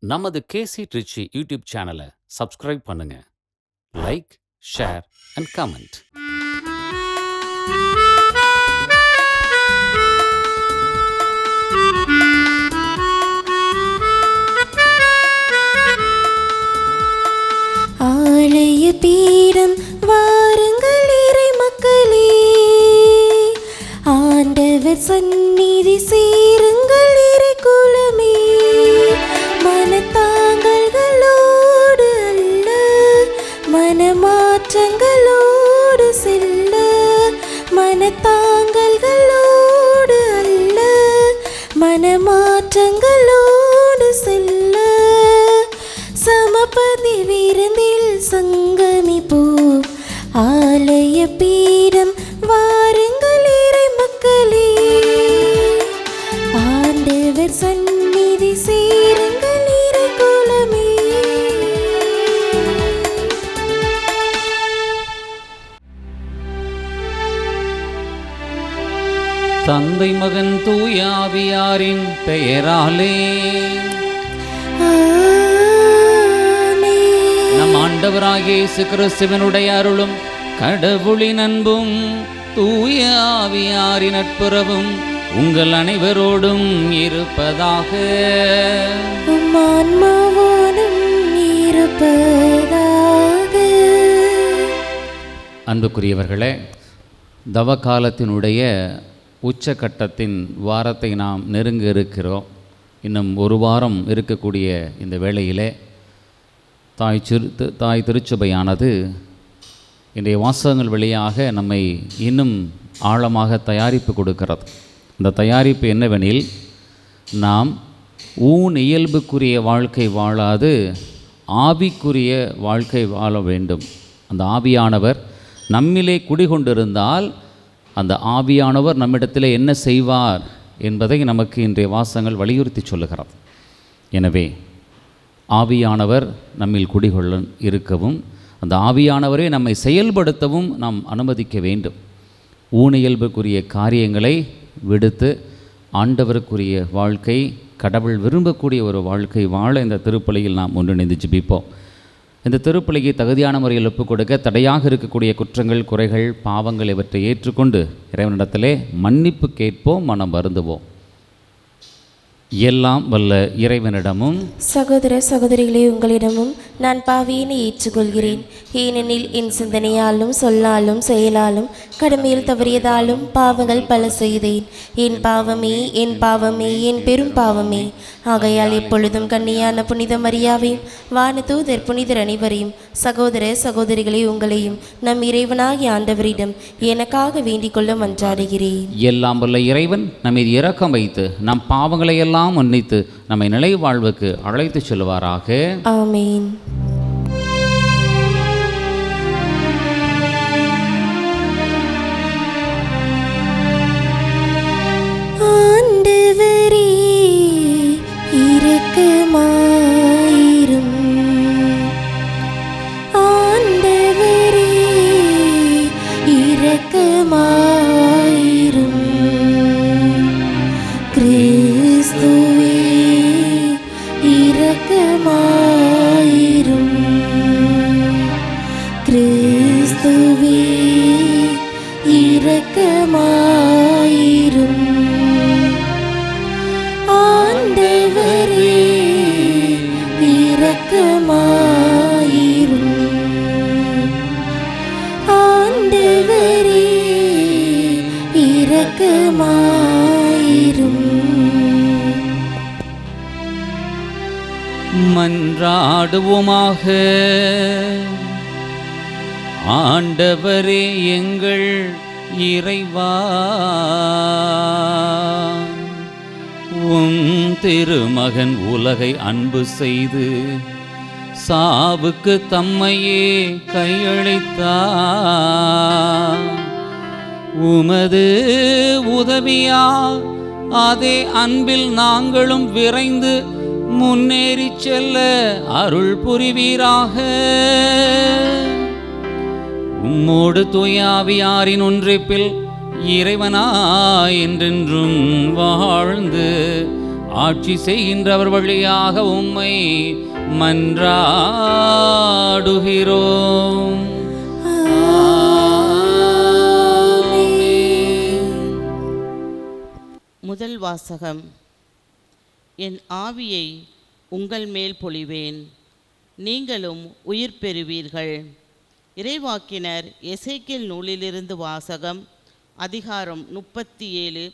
நமது கேசி ட்ரிச்சி யூடியூப் சேனலை சப்ஸ்கிரைப் பண்ணுங்க. Like, share and comment. ஆலய பீடம் வாருங்கள் இறை மக்களே, ஆண்டவர் சந்நிதி சேருங்கள் இறை குலமே. மனத்தாங்கல்களோடு அல்ல, மனமாற்றங்களோடு செல்ல. மனத்தாங்கல்களோடு அல்ல, மனமாற்றங்களோடு செல்ல. சமபதி விருந்தில் சங்கமிப்போம், ஆலய பீடம் வாருங்கள் இறை மக்களே. ஆண்டவர் சந்நிதி சேருங்கள் இறை குலமே. தந்தை மகன் தூய ஆவியாரின் பெயராலே நம் ஆண்டவராகிய இயேசு கிறிஸ்துவினுடைய அருளும் கடவுளின் அன்பும் தூய ஆவியாரின் நட்புறவும் உங்கள் அனைவரோடும் இருப்பதாக. உம் ஆன்மாவோடும் இருப்பதாக. அன்புக்குரியவர்களே, தவக்காலத்தினுடைய உச்சக்கட்டத்தின் வாரத்தை நாம் நெருங்க இருக்கிறோம். இன்னும் ஒரு வாரம் இருக்கக்கூடிய இந்த வேளையிலே தாய் திருச்சபையானது இன்றைய வாசகங்கள் வழியாக நம்மை இன்னும் ஆழமாக தயாரிப்பு கொடுக்கிறது. இந்த தயாரிப்பு என்னவெனில், நாம் இயல்புக்குரிய வாழ்க்கை வாழாது ஆவிக்குரிய வாழ்க்கை வாழ வேண்டும். அந்த ஆவியானவர் நம்மிலே குடிகொண்டிருந்தால் அந்த ஆவியானவர் நம்மிடத்தில் என்ன செய்வார் என்பதை நமக்கு இன்றைய வாசகங்கள் வலியுறுத்தி சொல்லுகிறது. எனவே ஆவியானவர் நம்மில் குடிகொள்ள இருக்கவும், அந்த ஆவியானவரை நம்மை செயல்படுத்தவும் நாம் அனுமதிக்க வேண்டும். இயல்புக்குரிய காரியங்களை விடுத்து ஆண்டவருக்குரிய வாழ்க்கை, கடவுள் விரும்பக்கூடிய ஒரு வாழ்க்கை வாழ இந்த திருப்பலியில் நாம் ஒன்றிணைந்து ஜெபிப்போம். இந்த திருப்பலியை தகுதியான முறையில் ஒப்புக் கொடுக்க தடையாக இருக்கக்கூடிய குற்றங்கள், குறைகள், பாவங்கள் இவற்றை ஏற்றுக்கொண்டு இறைவனிடத்திலே மன்னிப்பு கேட்போம், மனம் வருந்துவோம். எல்லாம் வல்ல இறைவனிடமும் சகோதர சகோதரிகளே, உங்களிடமும் நான் பாவியினை ஏற்றுக்கொள்கிறேன். ஏனெனில் என் சிந்தனையாலும் சொல்லாலும் செயலாலும் கடமையில் தவறியதாலும் பாவங்கள் பல செய்தேன். என் பாவமே, என் பாவமே, என் பெரும் பாவமே. ஆகையால் எப்பொழுதும் கன்னியான புனித மரியாவையும் வானதூதர் புனிதர் அனைவரையும், சகோதர சகோதரிகளே உங்களையும் நம் இறைவனாகிய ஆண்டவரிடம் எனக்காக வேண்டிக் கொள்ள மன்றாடுகிறேன். எல்லாம் வல்ல இறைவன் நம்மை இரக்கம் வைத்து நம் பாவங்களை எல்லாம் மன்னித்து நம்மை நிலை வாழ்வுக்கு அழைத்து செல்வாராக. ஆமீன். ஆண்டவரே இரக்கமாயிரும். ஆண்டவரே இரக்கமாயிரும். கிறிஸ்துவே இரக்கமாயிரும். கிறிஸ்துவே இரக்கமாயிரும். ஆண்டவரே இரக்கமாயிரும். ஆண்டவரே இரக்கமாயிரும். மன்றாடுவோமாக. ஆண்டவரே எங்கள் இறைவா, உம் திருமகன் உலகை அன்பு செய்து சாவுக்கு தம்மையே கையளித்தார். உமது உதவியால் அதே அன்பில் நாங்களும் விரைந்து முன்னேறி செல்ல அருள் புரிவீராக. உம்மோடு தூய ஆவியாரின் ஒன்றிப்பில் இறைவனாய் என்றென்றும் வாழ்ந்து ஆட்சி செய்கின்றவர் வழியாக உம்மை மன்றாடுகிறோம். முதல் வாசகம். என் ஆவியை உங்கள் மேல் பொழிவேன், நீங்களும் உயிர் பெறுவீர்கள். இறைவாக்கினர் எசேக்கியேல் நூலிலிருந்து வாசகம். அதிகாரம் 37,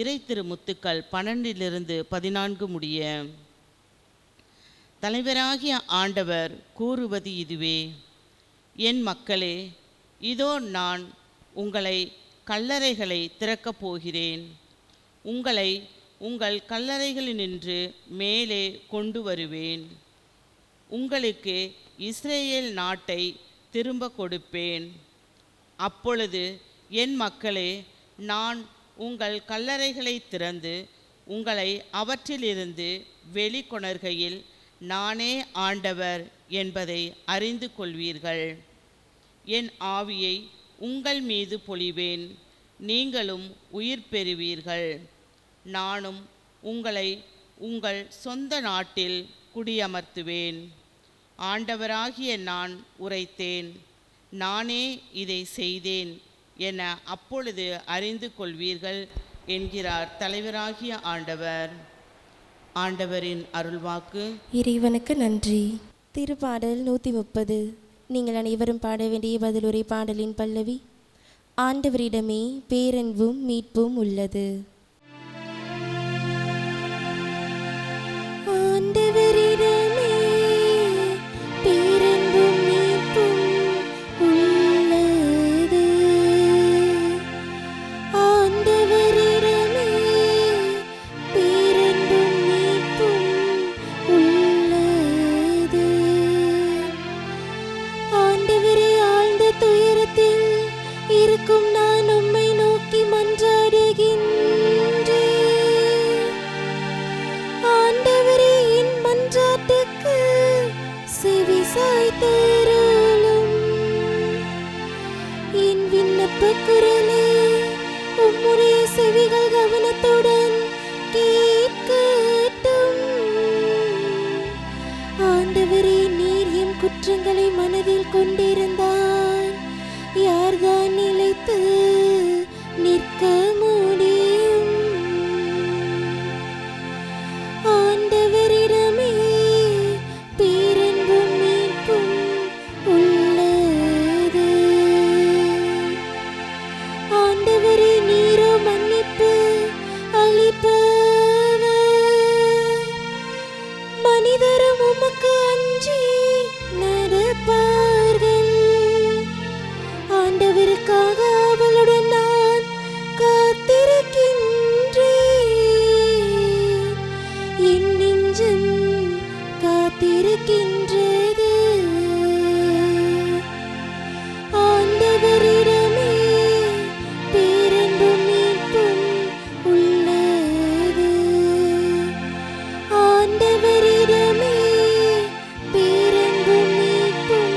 இறை திருமுத்துக்கள் 12-14 முடிய. தலைவராகிய ஆண்டவர் கூறுவது இதுவே: என் மக்களே, இதோ நான் உங்களை கல்லறைகளை திறக்கப் போகிறேன். உங்களை உங்கள் கல்லறைகளினின்று மேலே கொண்டு வருவேன். உங்களுக்கு இஸ்ரேல் நாட்டை திரும்ப கொடுப்பேன். அப்பொழுது என் மக்களே, நான் உங்கள் கல்லறைகளை திறந்து உங்களை அவற்றிலிருந்து வெளிக்கொணர்கையில் நானே ஆண்டவர் என்பதை அறிந்து கொள்வீர்கள். என் ஆவியை உங்கள் மீது பொழிவேன், நீங்களும் உயிர் பெறுவீர்கள். நானும் உங்களை உங்கள் சொந்த நாட்டில் குடியமர்த்துவேன். ஆண்டவராகிய நான் உரைத்தேன், நானே இதை செய்தேன் என அப்பொழுது அறிந்து கொள்வீர்கள் என்கிறார் தலைவராகிய ஆண்டவர். ஆண்டவரின் அருள்வாக்கு. இறைவனுக்கு நன்றி. திருப்பாடல் 130. நீங்கள் அனைவரும் பாட வேண்டிய பதிலுரை பாடலின் பல்லவி: ஆண்டவரிடமே பேரன்பும் மீட்பும் உள்ளது. ஆண்டவரிடமே பேரன்பும் மீட்பும் உள்ளது. ஆண்டவரிடமே பேரன்பும் மீட்பும் உள்ளது. ஆண்டவரே, ஆழ்ந்த துயரத்தில் இருக்கும் நான் உம்மை நோக்கி மன்றாடுகின்றேன். ஆண்டவரே, என் மன்றாட்டுக்கு செவி சாய்த்தருளும். என் விண்ணப்ப குரலை உம்முடைய செவிகள் கவனத்துடன் கேட்கட்டும். ஆண்டவரே, நீர் எம் குற்றங்களை மனதில் கொண்டிருந்தால் யார்தான் நிலைத்து நிற்க முடியும்? ஆண்டவரிடமே பேரன்பும் மீட்பும் உள்ளது. ஆண்டவரே, நீரோ மன்னிப்பு அளிப்பவர். மனிதரும் உமக்கு அஞ்சி நடப்பார்கள். ஆண்டவருக்காக அவளுடன் நான் காத்திருக்கின்றேன். என் நெஞ்சம் காத்திருக்கின்றது. ஆண்டவரிடமே பேரன்பும் மீட்பும் உள்ளது. ஆண்டவரிடமே பேரன்பும் மீட்பும்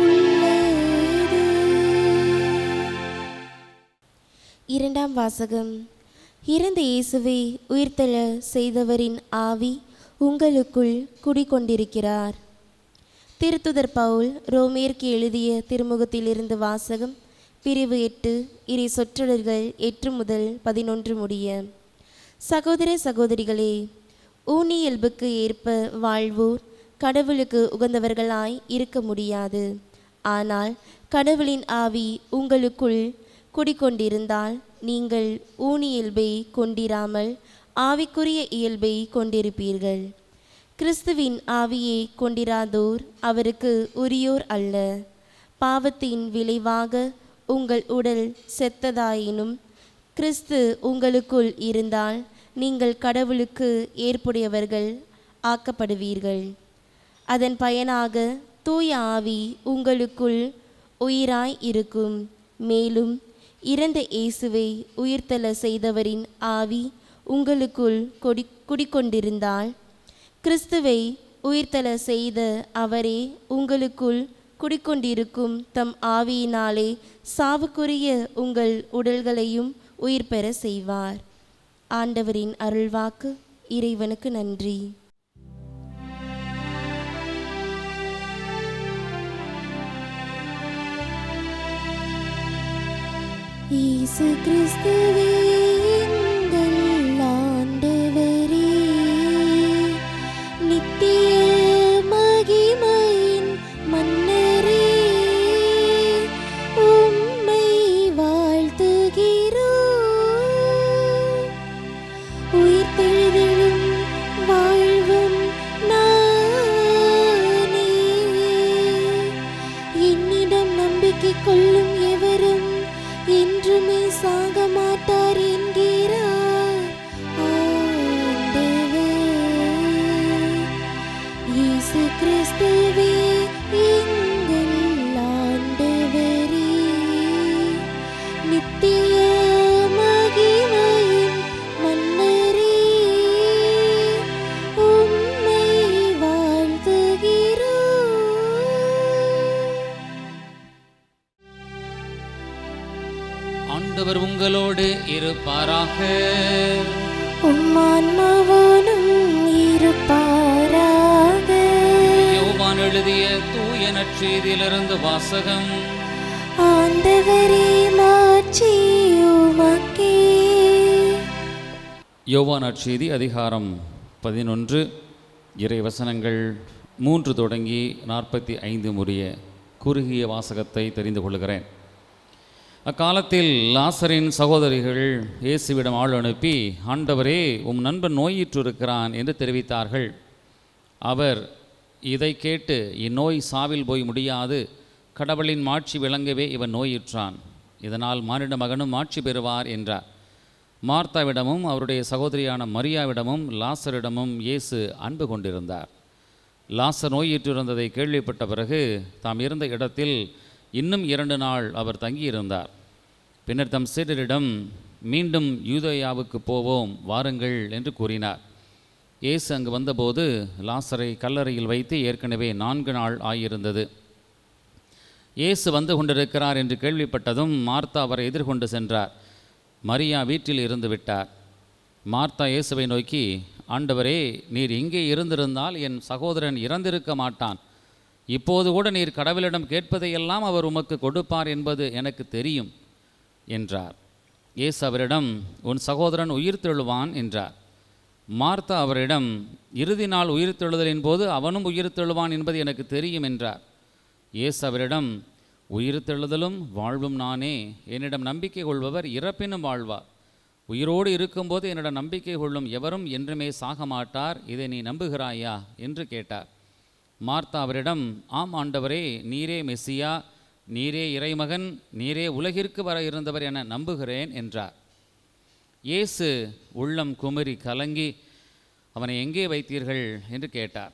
உள்ளது. இரண்டாம் வாசகம். இறந்த இயேசுவை உயிர்த்தெழ செய்தவரின் ஆவி உங்களுக்குள் குடிகொண்டிருக்கிறார். திருத்துதர் பவுல் ரோமேற்கு எழுதிய திருமுகத்திலிருந்து வாசகம். பிரிவு 8, இறை சொற்றொடர்கள் 8 முதல் 11 முடிய. சகோதர சகோதரிகளே, ஊனியல்புக்கு ஏற்ப வாழ்வோர் கடவுளுக்கு உகந்தவர்களாய் இருக்க முடியாது. ஆனால் கடவுளின் ஆவி உங்களுக்குள் குடிகொண்டிருந்தால் நீங்கள் ஊனியல்பை கொண்டிராமல் ஆவிக்குரிய இயல்பை கொண்டிருப்பீர்கள். கிறிஸ்துவின் ஆவியை கொண்டிராதோர் அவருக்கு உரியோர் அல்ல. பாவத்தின் விளைவாக உங்கள் உடல் செத்ததாயினும் கிறிஸ்து உங்களுக்குள் இருந்தால் நீங்கள் கடவுளுக்கு ஏற்புடையவர்கள் ஆக்கப்படுவீர்கள். அதன் பயனாக தூய ஆவி உங்களுக்குள் உயிராய் இருக்கும். மேலும் இறந்த இயேசுவை உயிர்த்தெழ செய்தவரின் ஆவி உங்களுக்குள் குடிகொண்டிருந்தால் கிறிஸ்துவை உயிர்த்தெழ செய்த அவரே உங்களுக்குள் குடிக்கொண்டிருக்கும் தம் ஆவியினாலே சாவுக்குரிய உங்கள் உடல்களையும் உயிர் பெற செய்வார். ஆண்டவரின் அருள்வாக்கு. இறைவனுக்கு நன்றி. இயேசு கிறிஸ்துவே எங்கள் ஆண்டவரே, நித்திய மகிமையின் மன்னரே, உம்மை வாழ்த்துகிறோம். உயிர்த்தெழுதலும் வாழ்வும் நானே, என்னிடம் நம்பிக்கை கொள்ளும் எவரும் என்றுமே சாக மாட்டார் என்கிறார் ஆண்டவர். இயேசு கிறிஸ்துவே எங்கள் ஆண்டவரே, நித்திய மகிமையின் மன்னரே, உம்மை வாழ்த்துகிறோம். ஆண்டவர் உங்களோடு இருப்பாராக. உம்மான்மாவோடும் இருப்பாராக. யோவான் எழுதிய தூய நற்செய்தியிலிருந்து வாசகம். ஆண்டவரே, மாட்சி உமக்கே. யோவான் நற்செய்தி அதிகாரம் 11 இறை வசனங்கள் 3 தொடங்கி 45 முடிய குறுகிய வாசகத்தை தெரிந்து கொள்கிறேன். அக்காலத்தில் லாசரின் சகோதரிகள் இயேசுவிடம் ஆள் அனுப்பி, ஆண்டவரே, உம் நண்பன் நோயிற்றிருக்கிறான் என்று தெரிவித்தார்கள். அவர் இதை கேட்டு, இந்நோய் சாவில் போய் முடியாது, கடவுளின் மாட்சி விளங்கவே இவன் நோயுற்றான், இதனால் மானிட மகனும் மாட்சி பெறுவார் என்றார். மார்த்தாவிடமும் அவருடைய சகோதரியான மரியாவிடமும் லாசரிடமும் இயேசு அன்பு கொண்டிருந்தார். லாசர் நோயிற்றிருந்ததை கேள்விப்பட்ட பிறகு தாம் இருந்த இடத்தில் இன்னும் 2 நாள் அவர் தங்கியிருந்தார். பின்னர் தம் சீடரிடம், மீண்டும் யூதேயாவுக்கு போவோம் வாருங்கள் என்று கூறினார். இயேசு அங்கு வந்தபோது லாசரை கல்லறையில் வைத்து ஏற்கனவே 4 நாள் ஆகியிருந்தது. இயேசு வந்து கொண்டிருக்கிறார் என்று கேள்விப்பட்டதும் மார்த்தா அவரை எதிர்கொண்டு சென்றார். மரியா வீட்டில் இருந்து விட்டார். மார்த்தா இயேசுவை நோக்கி, ஆண்டவரே, நீர் இங்கே இருந்திருந்தால் என் சகோதரன் இறந்திருக்க மாட்டான். இப்போது கூட நீர் கடவுளிடம் கேட்பதையெல்லாம் அவர் உமக்கு கொடுப்பார் என்பது எனக்கு தெரியும் என்றார். இயேசு அவரிடம், உன் சகோதரன் உயிர்த்தெழுவான் என்றார். மார்த்தா அவரிடம், இறுதி நாள் உயிர்த்தெழுதலின் போது அவனும் உயிர்த்தெழுவான் என்பது எனக்கு தெரியும் என்றார். இயேசு அவரிடம், உயிர்த்தெழுதலும் வாழ்வும் நானே. என்னிடம் நம்பிக்கை கொள்பவர் இறப்பினும் வாழ்வார். உயிரோடு இருக்கும்போது என்னிடம் நம்பிக்கை கொள்ளும் எவரும் என்றுமே சாக மாட்டார். இதை நீ நம்புகிறாயா என்று கேட்டார். மார்த்தா அவரிடம், ஆம் ஆண்டவரே, நீரே மெசியா, நீரே இறைமகன், நீரே உலகிற்கு வர இருந்தவர் என நம்புகிறேன் என்றார். இயேசு உள்ளம் குமரி கலங்கி, அவனை எங்கே வைத்தீர்கள் என்று கேட்டார்.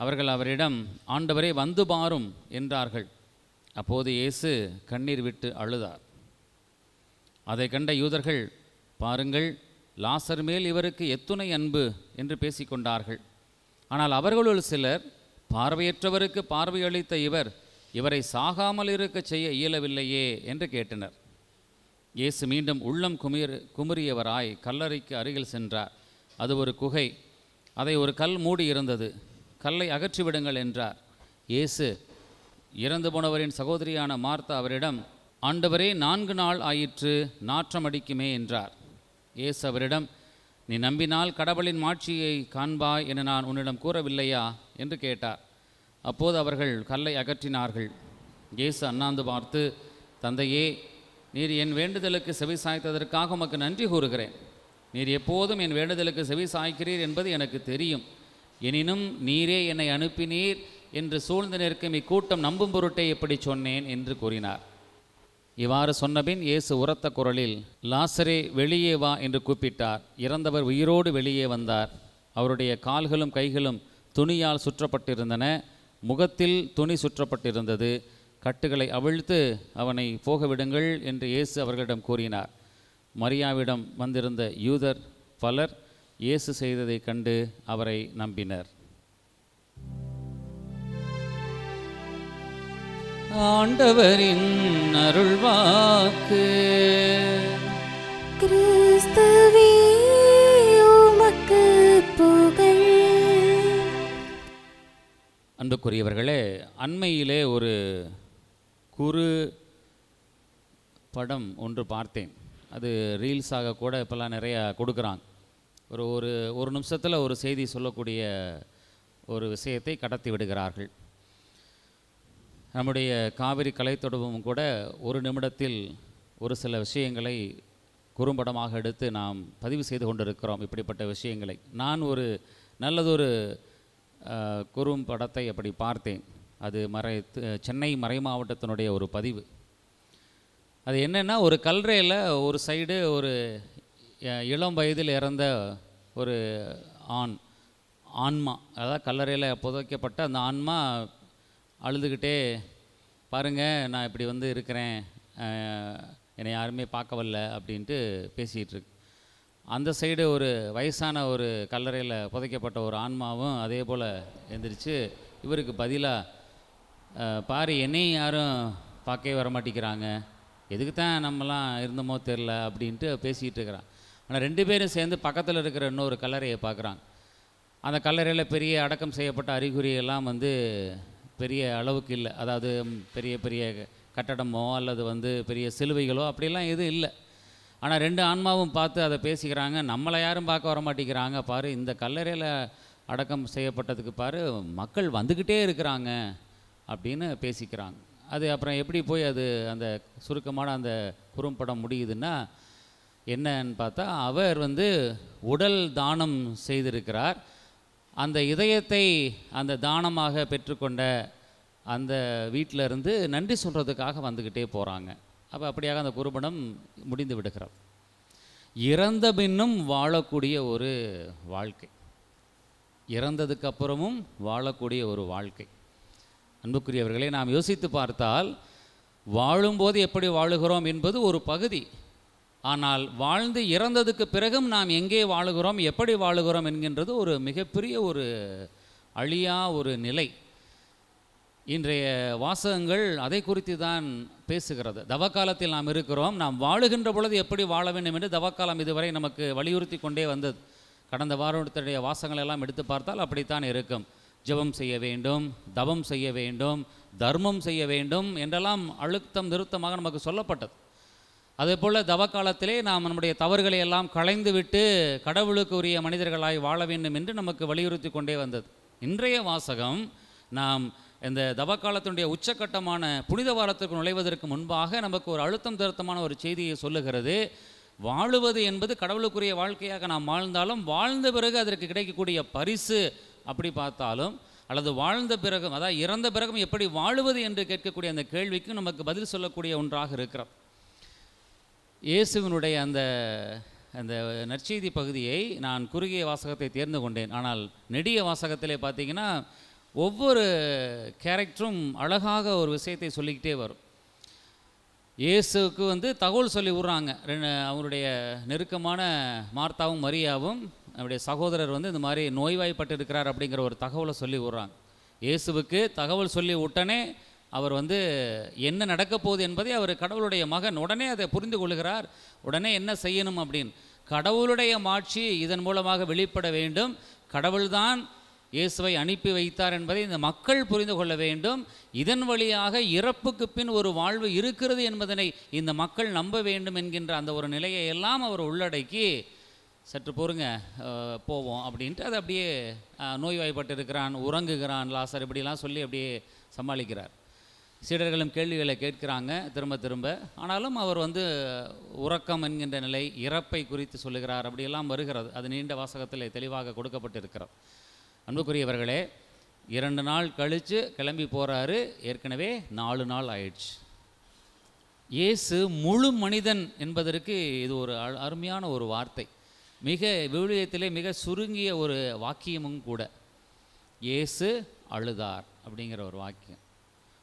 அவர்கள் அவரிடம், ஆண்டவரே, வந்து பாரும் என்றார்கள். அப்போது இயேசு கண்ணீர் விட்டு அழுதார். அதை கண்ட யூதர்கள், பாருங்கள், லாசர் மேல் இவருக்கு எத்துணை அன்பு என்று பேசிக்கொண்டார்கள். ஆனால் அவர்களுள் சிலர், பார்வையற்றவருக்கு பார்வையளித்த இவரை சாகாமல் இருக்க செய்ய இயலவில்லையே என்று கேட்டனர். இயேசு மீண்டும் உள்ளம் குமுறியவராய் கல்லறைக்கு அருகில் சென்றார். அது ஒரு குகை. அதை ஒரு கல் மூடி இருந்தது. கல்லை அகற்றிவிடுங்கள் என்றார். இயேசு இறந்து போனவரின் சகோதரியான மார்த்தா அவரிடம், ஆண்டவரே, 4 நாள் ஆயிற்று, நாற்றம் அடிக்குமே என்றார். இயேசு அவரிடம், நீ நம்பினால் கடவுளின் மாட்சியை காண்பாய் என நான் உன்னிடம் கூறவில்லையா என்று கேட்டார். அப்போது அவர்கள் கல்லை அகற்றினார்கள். இயேசு அண்ணாந்து பார்த்து, தந்தையே, நீர் என் வேண்டுதலுக்கு செவி சாய்த்ததற்காக உமக்கு நன்றி கூறுகிறேன். நீர் எப்போதும் என் வேண்டுதலுக்கு செவி சாய்க்கிறீர் என்பது எனக்கு தெரியும். எனினும் நீரே என்னை அனுப்பினீர் என்று சூழ்ந்து நிற்கும் இக்கூட்டம் நம்பும் பொருட்டே இப்படி சொன்னேன் என்று கூறினார். இவ்வாறு சொன்னபின் இயேசு உரத்த குரலில், லாசரே, வெளியே வா என்று கூப்பிட்டார். இறந்தவர் உயிரோடு வெளியே வந்தார். அவருடைய கால்களும் கைகளும் துணியால் சுற்றப்பட்டிருந்தன. முகத்தில் துணி சுற்றப்பட்டிருந்தது. கட்டுகளை அவிழ்த்து அவனை போகவிடுங்கள் என்று இயேசு அவர்களிடம் கூறினார். மரியாவிடம் வந்திருந்த யூதர் பலர் இயேசு செய்ததை கண்டு அவரை நம்பினர். ஆண்டவரின் அருள்வாக்கு. கிறிஸ்துவே, உமக்கு அன்புக்குரியவர்களே, அண்மையிலே ஒரு குறு படம் ஒன்று பார்த்தேன். அது ரீல்ஸாக கூட இப்போல்லாம் நிறையா கொடுக்குறாங்க. ஒரு ஒரு ஒரு நிமிஷத்தில் ஒரு செய்தி சொல்லக்கூடிய ஒரு விஷயத்தை கடத்தி விடுகிறார்கள். நம்முடைய காவிரி கலைத்தொடர்பும் கூட ஒரு நிமிடத்தில் ஒரு சில விஷயங்களை குறும்படமாக எடுத்து நாம் பதிவு செய்து கொண்டிருக்கிறோம். இப்படிப்பட்ட விஷயங்களை நான் ஒரு நல்லதொரு குறும்படத்தை அப்படி பார்த்தேன். அது சென்னை மறை மாவட்டத்தினுடைய ஒரு பதிவு. அது என்னென்னா, ஒரு கல்லறையில் ஒரு சைடு ஒரு இளம் வயதில் இறந்த ஒரு ஆன்மா, அதாவது கல்லறையில் புதைக்கப்பட்ட அந்த ஆன்மா அழுதுகிட்டே, பாருங்கள் நான் இப்படி வந்து இருக்கிறேன், என்னை யாருமே பார்க்க வரல அப்படின்ட்டு பேசிகிட்டு இருக்கு. அந்த சைடு ஒரு வயசான ஒரு கல்லறையில் புதைக்கப்பட்ட ஒரு ஆன்மாவும் அதே போல் எழுந்திரிச்சு இவருக்கு பதிலாக, பாரு என்னையும் யாரும் பார்க்கவே வரமாட்டேங்கிறாங்க, எதுக்கு தான் நம்மலாம் இருந்தோமோ தெரில அப்படின்ட்டு பேசிகிட்டு இருக்கிறான். ஆனால் 2 பேரும் சேர்ந்து பக்கத்தில் இருக்கிற இன்னொரு கல்லறையை பார்க்குறாங்க. அந்த கல்லறையில் பெரிய அடக்கம் செய்யப்பட்ட அறிகுறியெல்லாம் வந்து பெரிய அளவுக்கு இல்லை. அதாவது பெரிய பெரிய கட்டடமோ அல்லது வந்து பெரிய சிலுவைகளோ அப்படிலாம் எதுவும் இல்லை. ஆனால் 2 ஆன்மாவும் பார்த்து அதை பேசிக்கிறாங்க, நம்மளை யாரும் பார்க்க வர மாட்டேங்கிறாங்க, பாரு இந்த கல்லறையில் அடக்கம் செய்யப்பட்டதுக்கு பாரு மக்கள் வந்துக்கிட்டே இருக்கிறாங்க அப்படின்னு பேசிக்கிறாங்க. அது அப்புறம் எப்படி போய் அது அந்த சுருக்கமான அந்த குறும்படம் முடியுதுன்னா, என்னன்னு பார்த்தா, அவர் வந்து உடல் தானம் செய்திருக்கிறார். அந்த இதயத்தை அந்த தானமாக பெற்றுக்கொண்ட அந்த வீட்டில் இருந்து நன்றி சொல்கிறதுக்காக வந்துக்கிட்டே போகிறாங்க. அப்போ அப்படியாக அந்த குறும்படம் முடிந்து விடுகிறார். இறந்த பின்னும் வாழக்கூடிய ஒரு வாழ்க்கை, இறந்ததுக்கு அப்புறமும் வாழக்கூடிய ஒரு வாழ்க்கை. அன்புக்குரியவர்களை, நாம் யோசித்து பார்த்தால் வாழும்போது எப்படி வாழுகிறோம் என்பது ஒரு பகுதி. ஆனால் வாழ்ந்து இறந்ததுக்கு பிறகும் நாம் எங்கே வாழுகிறோம், எப்படி வாழுகிறோம் என்கின்றது ஒரு மிகப்பெரிய ஒரு அழியா ஒரு நிலை. இன்றைய வாசகங்கள் அதை குறித்து தான் பேசுகிறது. தவக்காலத்தில் நாம் இருக்கிறோம், நாம் வாழுகின்ற பொழுது எப்படி வாழ வேண்டும் என்று தவக்காலம் இதுவரை நமக்கு வலியுறுத்தி கொண்டே வந்தது. கடந்த வாரத்துடைய வாசகங்கள் எல்லாம் எடுத்து பார்த்தால் அப்படித்தான் இருக்கும். ஜெபம் செய்ய வேண்டும், தவம் செய்ய வேண்டும், தர்மம் செய்ய வேண்டும் என்றெல்லாம் அழுத்தம் நிறுத்தமாக நமக்கு சொல்லப்பட்டது. அதே போல் தவக்காலத்திலே நாம் நம்முடைய தவறுகளை எல்லாம் களைந்து விட்டு கடவுளுக்கு உரிய மனிதர்களாய் வாழ வேண்டும் என்று நமக்கு வலியுறுத்தி கொண்டே வந்தது. இன்றைய வாசகம் நாம் இந்த தவக்காலத்தினுடைய உச்சக்கட்டமான புனித வாரத்திற்கு நுழைவதற்கு முன்பாக நமக்கு ஒரு அழுத்தம் திருத்தமான ஒரு செய்தியை சொல்லுகிறது. வாழுவது என்பது கடவுளுக்குரிய வாழ்க்கையாக நாம் வாழ்ந்தாலும், வாழ்ந்த பிறகு அதற்கு கிடைக்கக்கூடிய பரிசு அப்படி பார்த்தாலும், அல்லது வாழ்ந்த பிறகும் அதாவது இறந்த பிறகும் எப்படி வாழுவது என்று கேட்கக்கூடிய அந்த கேள்விக்கு நமக்கு பதில் சொல்லக்கூடிய ஒன்றாக இருக்கிறது. இயேசுவினுடைய அந்த நற்செய்தி பகுதியை நான் குறுகிய வாசகத்தை தேர்ந்து கொண்டேன். ஆனால் நெடிய வாசகத்திலே பார்த்தீங்கன்னா ஒவ்வொரு கேரக்டரும் அழகாக ஒரு விஷயத்தை சொல்லிக்கிட்டே வரும். இயேசுக்கு வந்து தகவல் சொல்லி விட்றாங்க. அவருடைய நெருக்கமான மார்த்தாவும் மரியாவும் அவருடைய சகோதரர் வந்து இந்த மாதிரி நோய்வாய்ப்பட்டு இருக்கிறார் அப்படிங்கிற ஒரு தகவலை சொல்லி விட்றாங்க. இயேசுவுக்கு தகவல் சொல்லி உடனே அவர் வந்து என்ன நடக்க போகுது என்பதை அவர் கடவுளுடைய மகன் உடனே அதை புரிந்து கொள்கிறார். உடனே என்ன செய்யணும் அப்படின்னு, கடவுளுடைய மாட்சி இதன் மூலமாக வெளிப்பட வேண்டும், கடவுள்தான் இயேசுவை அனுப்பி வைத்தார் என்பதை இந்த மக்கள் புரிந்து கொள்ள வேண்டும், இதன் வழியாக இறப்புக்கு பின் ஒரு வாழ்வு இருக்கிறது என்பதனை இந்த மக்கள் நம்ப வேண்டும் என்கின்ற அந்த ஒரு நிலையை எல்லாம் அவர் உள்ளடக்கி, சற்று பொறுங்க போவோம் அப்படின்ட்டு அதை அப்படியே நோய்வாய்ப்பட்டு இருக்கிறான், உறங்குகிறான் லாசர், இப்படிலாம் சொல்லி அப்படியே சமாளிக்கிறார். சீடர்களும் கேள்விகளை கேட்கிறாங்க திரும்ப திரும்ப. ஆனாலும் அவர் வந்து உறக்கம் என்கின்ற நிலை, இறப்பை குறித்து சொல்லுகிறார், அப்படியெல்லாம் வருகிறது. அது நீண்ட வாசகத்தில் தெளிவாக கொடுக்கப்பட்டிருக்கிறது. அன்புக்குரியவர்களே, 2 நாள் கழித்து கிளம்பி போகிறாரு. ஏற்கனவே 4 நாள் ஆயிடுச்சு. இயேசு முழு மனிதன் என்பதற்கு இது ஒரு அருமையான ஒரு வார்த்தை. மிக விவிலியத்திலே மிக சுருங்கிய ஒரு வாக்கியமும் கூட. இயேசு அழுதார் அப்படிங்கிற ஒரு வாக்கியம்.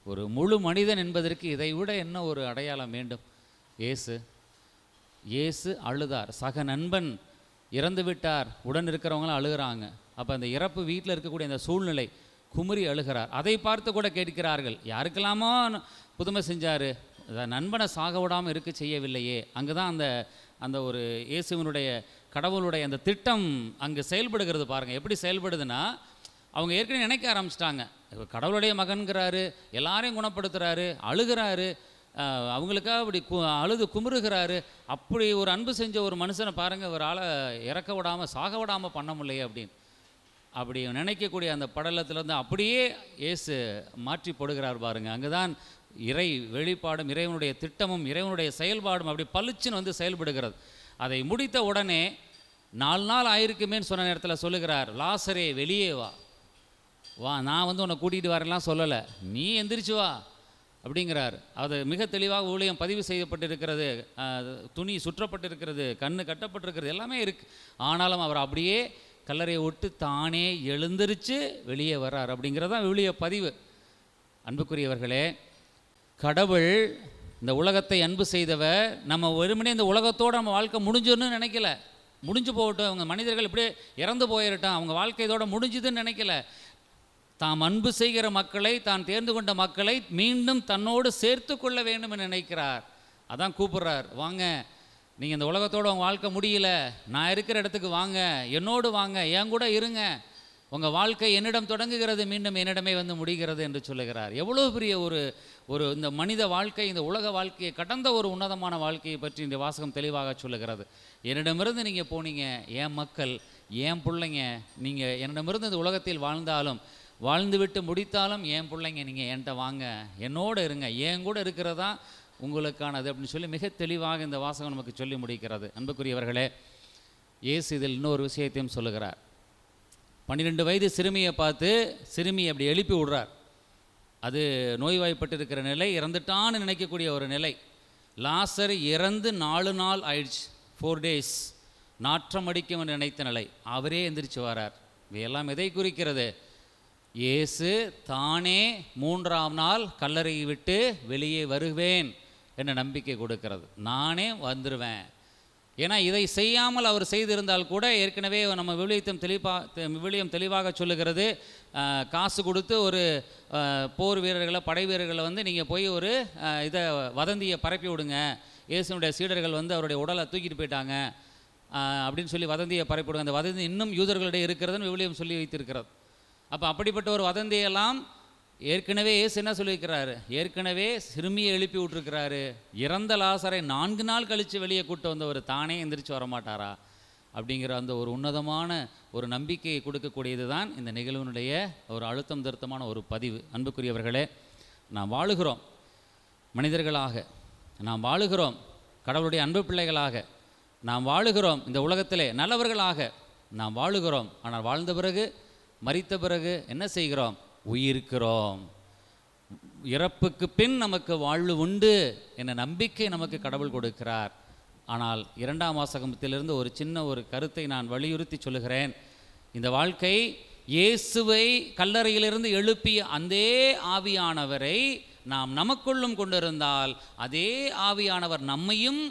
ஒரு முழு மனிதன் என்பதற்கு இதை விட என்ன ஒரு அடையாளம் வேண்டும்? இயேசு அழுதார். சக நண்பன் இறந்து விட்டார், உடன் இருக்கிறவங்களாம் அழுகிறாங்க. அப்போ அந்த இறப்பு வீட்டில் இருக்கக்கூடிய அந்த சூழ்நிலை, குமரி அழுகிறார். அதை பார்த்து கூட கேட்கிறார்கள், யாருக்கெல்லாமோ புதுமை செஞ்சார், நண்பனை சாக விடாமல் இருக்க செய்யவில்லையே. அங்கே தான் அந்த ஒரு இயேசுவினுடைய கடவுளுடைய அந்த திட்டம் அங்கே செயல்படுகிறது. பாருங்கள் எப்படி செயல்படுதுன்னா, அவங்க ஏற்கனவே நினைக்க ஆரம்பிச்சிட்டாங்க, கடவுளுடைய மகன்கிறாரு, எல்லாரையும் குணப்படுத்துகிறாரு, அழுகிறாரு, அவங்களுக்காக அப்படி அழுது குமுறுகிறாரு. அப்படி ஒரு அன்பு செஞ்ச ஒரு மனுஷனை பாருங்கள், ஒரு ஆளை இறக்க விடாமல் சாக விடாமல் பண்ண முடியலையே அப்படின்னு அப்படி நினைக்கக்கூடிய அந்த படலத்திலேருந்து அப்படியே இயேசு மாற்றி போடுகிறார் பாருங்கள். அங்கே தான் இறை வெளிப்பாடும் இறைவனுடைய திட்டமும் இறைவனுடைய செயல்பாடும் அப்படி பளிச்சுன்னு வந்து செயல்படுகிறது. அதை முடித்த உடனே 4 நாள் ஆயிருக்குமேன்னு சொன்ன நேரத்தில் சொல்லுகிறார், லாசரே வெளியே வா, வா, நான் வந்து உன்னை கூட்டிகிட்டு வரலாம் சொல்லலை, நீ எந்திரிச்சு வா அப்படிங்கிறார். அது மிக தெளிவாக ஊழியம் பதிவு செய்யப்பட்டிருக்கிறது, துணி சுற்றப்பட்டிருக்கிறது, கண்ணு கட்டப்பட்டிருக்கிறது, எல்லாமே இருக்குது. ஆனாலும் அவர் அப்படியே கல்லறையை விட்டு தானே எழுந்திருச்சு வெளியே வர்றார் அப்படிங்கிறதான் ஊழிய பதிவு. அன்புக்குரியவர்களே, கடவுள் இந்த உலகத்தை அன்பு செய்தவர். நம்ம வெறுமனே இந்த உலகத்தோடு நம்ம வாழ்க்கை முடிஞ்சுன்னு நினைக்கல, முடிஞ்சு போகட்டும், அவங்க மனிதர்கள் இப்படியே இறந்து போயிடட்டும், அவங்க வாழ்க்கை இதோட முடிஞ்சுதுன்னு நினைக்கல. தாம் அன்பு செய்கிற மக்களை, தான் தேர்ந்து கொண்ட மக்களை மீண்டும் தன்னோடு சேர்த்து கொள்ள வேண்டும் என்று நினைக்கிறார். அதான் கூப்பிட்றார், வாங்க, நீங்கள் இந்த உலகத்தோடு உங்கள் வாழ்க்கை முடியல, நான் இருக்கிற இடத்துக்கு வாங்க, என்னோடு வாங்க, என் கூட இருங்க, உங்கள் வாழ்க்கை என்னிடம் தொடங்குகிறது, மீண்டும் என்னிடமே வந்து முடிகிறது என்று சொல்லுகிறார். எவ்வளோ பெரிய ஒரு இந்த மனித வாழ்க்கை, இந்த உலக வாழ்க்கையை கடந்த ஒரு உன்னதமான வாழ்க்கையை பற்றி இந்த வாசகம் தெளிவாக சொல்லுகிறது. என்னிடமிருந்து நீங்கள் போனீங்க, என் மக்கள், என் பிள்ளைங்க, நீங்கள் என்னிடமிருந்து இந்த உலகத்தில் வாழ்ந்தாலும் வாழ்ந்துவிட்டு முடித்தாலும் என் பிள்ளைங்க, நீங்கள் என்கிட்ட வாங்க, என்னோடு இருங்க, என் கூட இருக்கிறதா உங்களுக்கானது அப்படின்னு சொல்லி மிக தெளிவாக இந்த வாசகம் நமக்கு சொல்லி முடிக்கிறது. அன்புக்குரியவர்களே, இயேசு இதில் இன்னொரு விஷயத்தையும் சொல்லுகிறார். 12 வயது சிறுமியை பார்த்து சிறுமியை அப்படி எழுப்பி விடுறார். அது நோய்வாய்ப்பட்டிருக்கிற நிலை, இறந்துட்டான்னு நினைக்கக்கூடிய ஒரு நிலை. லாசர் இறந்து 4 நாள் ஆயிடுச்சு, 4 days, நாற்றம் அடிக்கும் என்று நினைத்த நிலை. அவரே எந்திரிச்சு வரார். இவையெல்லாம் எதை குறிக்கிறது? இயேசு தானே 3ஆம் நாள் கல்லறையை விட்டு வெளியே வருவேன் என்ற நம்பிக்கை கொடுக்கிறது. நானே வந்துடுவேன். ஏன்னா இதை செய்யாமல் அவர் செய்திருந்தால் கூட, ஏற்கனவே நம்ம விவிலியம் தெளிவாக சொல்லுகிறது, காசு கொடுத்து ஒரு போர் வீரர்களை, படை வீரர்களை வந்து நீங்கள் போய் ஒரு இதை வதந்தியை பரப்பி விடுங்க, இயேசுனுடைய சீடர்கள் வந்து அவருடைய உடலை தூக்கிட்டு போயிட்டாங்க அப்படின்னு சொல்லி வதந்தியை பரப்பி விடுங்க. அந்த வதந்தி இன்னும் யூதர்களிடையே இருக்கிறதுன்னு விவிலியம் சொல்லி வைத்திருக்கிறது. அப்போ அப்படிப்பட்ட ஒரு வதந்தியெல்லாம் ஏற்கனவே இயேசு என்ன சொல்லியிருக்கிறாரு? ஏற்கனவே சிறுமியை எழுப்பி விட்டுருக்கிறாரு. இறந்த லாசரை 4 நாள் கழித்து வெளியே கூட்டு வந்தவர் தானே எந்திரிச்சு வரமாட்டாரா அப்படிங்கிற அந்த ஒரு உன்னதமான ஒரு நம்பிக்கையை கொடுக்கக்கூடியது தான் இந்த நிகழ்வினுடைய ஒரு அழுத்தம் திருத்தமான ஒரு பதிவு. அன்புக்குரியவர்களே, நாம் வாழுகிறோம் மனிதர்களாக, நாம் வாழுகிறோம் கடவுளுடைய அன்பு பிள்ளைகளாக, நாம் வாழுகிறோம் இந்த உலகத்திலே நல்லவர்களாக நாம் வாழுகிறோம். ஆனால் வாழ்ந்த பிறகு, மரித்த பிறகு என்ன செய்கிறோம்? உயிர்க்கிறோம். இறப்புக்கு பின் நமக்கு வாழ்வு உண்டு என்ற நம்பிக்கை நமக்கு கடவுள் கொடுக்கிறார். ஆனால் 2ஆம் வாசகத்திலிருந்து ஒரு சின்ன ஒரு கருத்தை நான் வலியுறுத்தி சொல்லுகிறேன். இந்த வாழ்க்கை இயேசுவை கல்லறையிலிருந்து எழுப்பிய அந்த ஆவியானவரை நாம் நமக்குள்ளும் கொண்டிருந்தால், அதே ஆவியானவர் நம்மையும்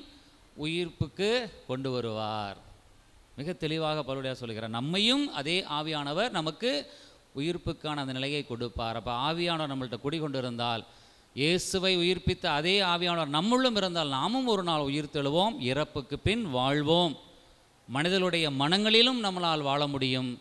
உயிர்ப்புக்கு கொண்டு வருவார். மிக தெளிவாக பவுலடியார் சொல்கிறார், நம்மையும் அதே ஆவியானவர் நமக்கு உயிர்ப்புக்கான அந்த நிலையை கொடுப்பார். அப்போ ஆவியானவர் நம்மள்கிட்ட குடிகொண்டிருந்தால், இயேசுவை உயிர்ப்பித்த அதே ஆவியானவர் நம்மளும் இருந்தால், நாமும் ஒரு நாள் உயிர்த்தெழுவோம், இறப்புக்கு பின் வாழ்வோம். மனிதனுடைய மனங்களிலும் நம்மளால் வாழ முடியும்.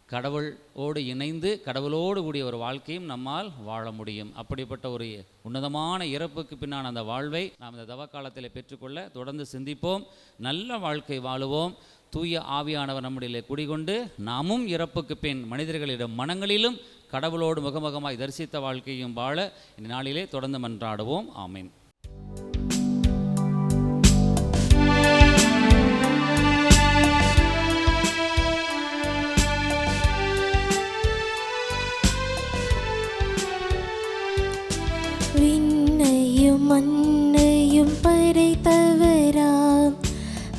கடவுளோடு இணைந்து கடவுளோடு கூடிய ஒரு வாழ்க்கையும் நம்மால் வாழ முடியும். அப்படிப்பட்ட ஒரு உன்னதமான இறப்புக்கு பின்னான அந்த வாழ்வை நாம் இந்த தவக்காலத்தில் பெற்றுக்கொள்ள தொடர்ந்து சிந்திப்போம். நல்ல வாழ்க்கை வாழுவோம். தூய ஆவியானவர் நம்முடைய குடிகொண்டு நாமும் இறப்புக்கு பின் மனிதர்களிடம் மனங்களிலும் கடவுளோடு முகமுகமாய் தரிசித்த வாழ்க்கையும் வாழ இந்த நாளிலே தொடர்ந்து மன்றாடுவோம். ஆமீன். விண்ணையும் மண்ணையும் படைத்தவராம்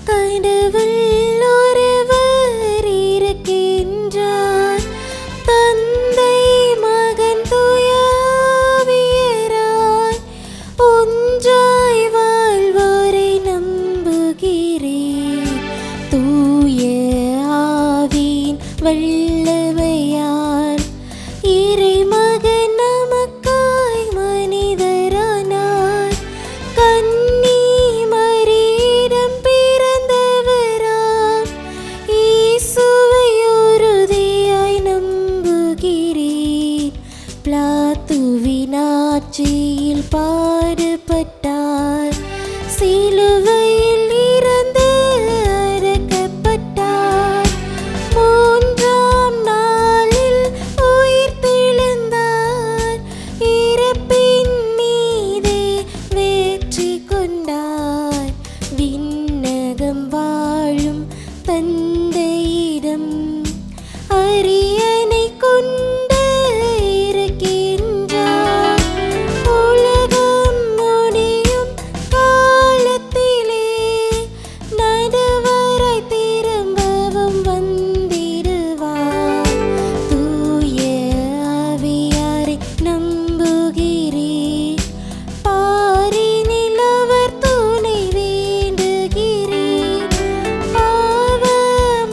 கடவுள் ஒருவர் இருக்கின்றார். தந்தை மகன் தூய ஆவியராய் ஒன்றாய் வாழ்வோரை நம்புகிறேன். தூய ஆவியின் வல்லமையால் இறைமகன் நமக்காய் மனிதரானார். கன்னி மரியிடம் பிறந்தவராம் இயேசுவை உறுதியாய் நம்புகிறேன். தந்தையிடம் அரியணை கொண்டு இருக்கின்றார். உலகம் முடியும் காலத்திலே நடுவராய் திரும்பவும் வந்திடுவார். தூய ஆவியாரை நம்புகிறேன், பாரினில் அவர் துணை வேண்டுகிறேன். பாவ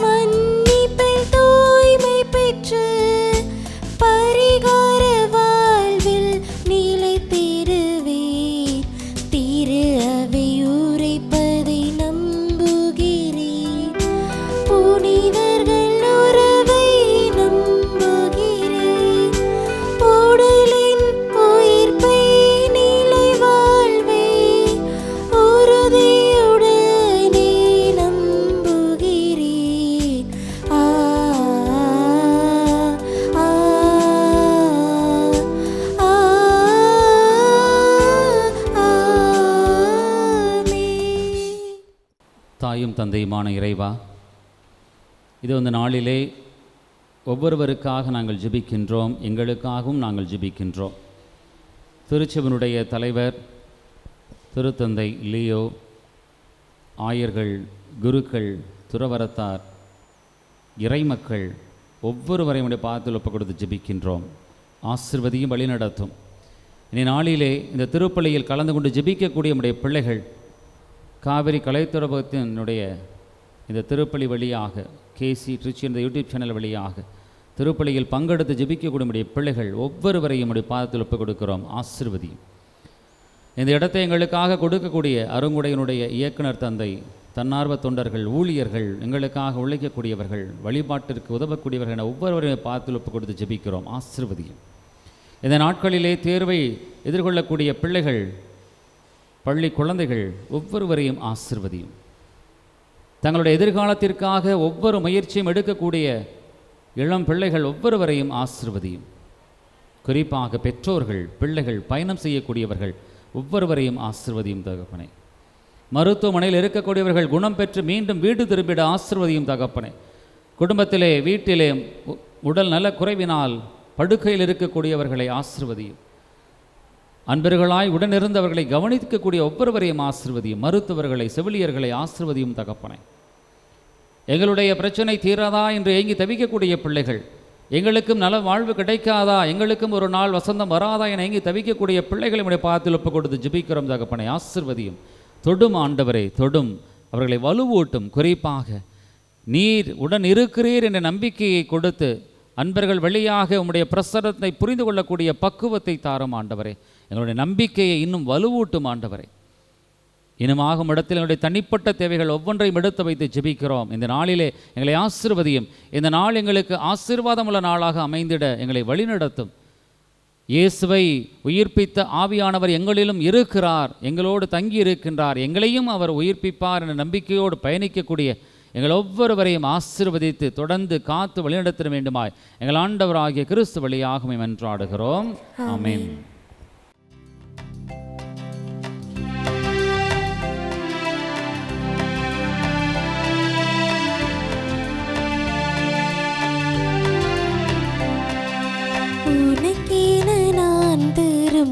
மன்னிப்பில் தூய்மை பெற்று பரிகார வாழ்வில் நிலைத்திடுவேன். திரு அவை உரைப்பதை நம்புகிறேன், புனிதர்கள் உறவை நம்புகிறேன். உடலின் உயிர்ப்பை நிலை வாழ்வை உறுதியுடனே நம்புகிறேன். ஆ ஆ ஆமென். தாயும் தந்தையுமான இறைவா, இது இந்த நாளிலே ஒவ்வொருவருக்காக நாங்கள் ஜெபிக்கின்றோம், எங்களுக்காகவும் நாங்கள் ஜெபிக்கின்றோம். திருச்சபையினுடைய தலைவர் திருத்தந்தை லியோ, ஆயர்கள், குருக்கள், துறவரத்தார், இறைமக்கள் ஒவ்வொருவரையும் உடைய பாதத்தில் ஒப்புக் கொடுத்து ஜெபிக்கின்றோம். ஆசிர்வதியும் வழி நடத்தும். இனி நாளிலே இந்த திருப்பலியில் கலந்து கொண்டு ஜெபிக்கக்கூடிய நம்முடைய பிள்ளைகள் காவிரி கலைத்துறவகத்தினுடைய இந்த திருப்பலி வழியாக கேசி ட்ரிச்சி இந்த யூடியூப் சேனல் வழியாக திருப்பலியில் பங்கெடுத்து ஜெபிக்கக்கூடிய நம்முடைய பிள்ளைகள் ஒவ்வொருவரையும் நம்முடைய பாதத்தில் ஒப்புக் கொடுக்கிறோம். ஆசிர்வதியும். இந்த இடத்தை எங்களுக்காக கொடுக்கக்கூடிய அருங்குடையினுடைய இயக்குனர் தந்தை, தன்னார்வ தொண்டர்கள், ஊழியர்கள், எங்களுக்காக உழைக்கக்கூடியவர்கள், வழிபாட்டிற்கு உதவக்கூடியவர்கள் என ஒவ்வொருவரையும் பாதத்தில் ஒப்புக் கொடுத்து ஜெபிக்கிறோம். ஆசிர்வதியும். இந்த நாட்களிலே தேர்வை எதிர்கொள்ளக்கூடிய பிள்ளைகள், பள்ளி குழந்தைகள் ஒவ்வொருவரையும் ஆசிர்வதியும். தங்களுடைய எதிர்காலத்திற்காக ஒவ்வொரு முயற்சியும் எடுக்கக்கூடிய இளம் பிள்ளைகள் ஒவ்வொருவரையும் ஆசிர்வதியும். குறிப்பாக பெற்றோர்கள், பிள்ளைகள், பயணம் செய்யக்கூடியவர்கள் ஒவ்வொருவரையும் ஆசிர்வதியும் தகப்பனே. மருத்துவமனையில் இருக்கக்கூடியவர்கள் குணம் பெற்று மீண்டும் வீடு திரும்பிட ஆசிர்வதியும் தகப்பனே. குடும்பத்திலே, வீட்டிலே உடல் நல குறைவினால் படுக்கையில் இருக்கக்கூடியவர்களை ஆசிர்வதியும். அன்பர்களாய் உடனிருந்தவர்களை கவனிக்கக்கூடிய ஒவ்வொருவரையும் ஆசிர்வதியும். மருத்துவர்களை, செவிலியர்களை ஆசிர்வதியும் தகப்பனே. எங்களுடைய பிரச்சனை தீராதா என்று ஏங்கி தவிக்கக்கூடிய பிள்ளைகள், எங்களுக்கும் நல வாழ்வு கிடைக்காதா, எங்களுக்கும் ஒரு நாள் வசந்தம் வராதா என ஏங்கி தவிக்கக்கூடிய பிள்ளைகளை நம்முடைய பாதத்தில் ஒப்புக் கொடுத்து ஜெபிக்கிறோம் தகப்பனே. ஆசிர்வதியும். தொடும் ஆண்டவரே, தொடும். அவர்களை வலுவூட்டும். குறிப்பாக நீர் உடன் இருக்கிறீர் என்ற நம்பிக்கையை கொடுத்து அன்பர்கள் வழியாக உம்முடைய பிரசன்னத்தை புரிந்து கொள்ளக்கூடிய பக்குவத்தை தாரும் ஆண்டவரே. எங்களுடைய நம்பிக்கையை இன்னும் வலுவூட்டும் ஆண்டவரே. இனமாகும் இடத்தில் எங்களுடைய தனிப்பட்ட தேவைகள் ஒவ்வொன்றையும் எடுத்து வைத்து ஜெபிக்கிறோம். இந்த நாளிலே எங்களை ஆசீர்வதியும். இந்த நாள் எங்களுக்கு ஆசீர்வாதமுள்ள நாளாக அமைந்திட எங்களை வழிநடத்தும். இயேசுவை உயிர்ப்பித்த ஆவியானவர் எங்களிலும் இருக்கிறார், எங்களோடு தங்கி இருக்கின்றார், எங்களையும் அவர் உயிர்ப்பிப்பார் என்ற நம்பிக்கையோடு பயணிக்கக்கூடிய எங்கள் ஒவ்வொருவரையும் ஆசீர்வதித்து தொடர்ந்து காத்து வழிநடத்த வேண்டுமாய் எங்கள் ஆண்டவராகிய கிறிஸ்து வழியாக மன்றாடுகிறோம். ஆமென்.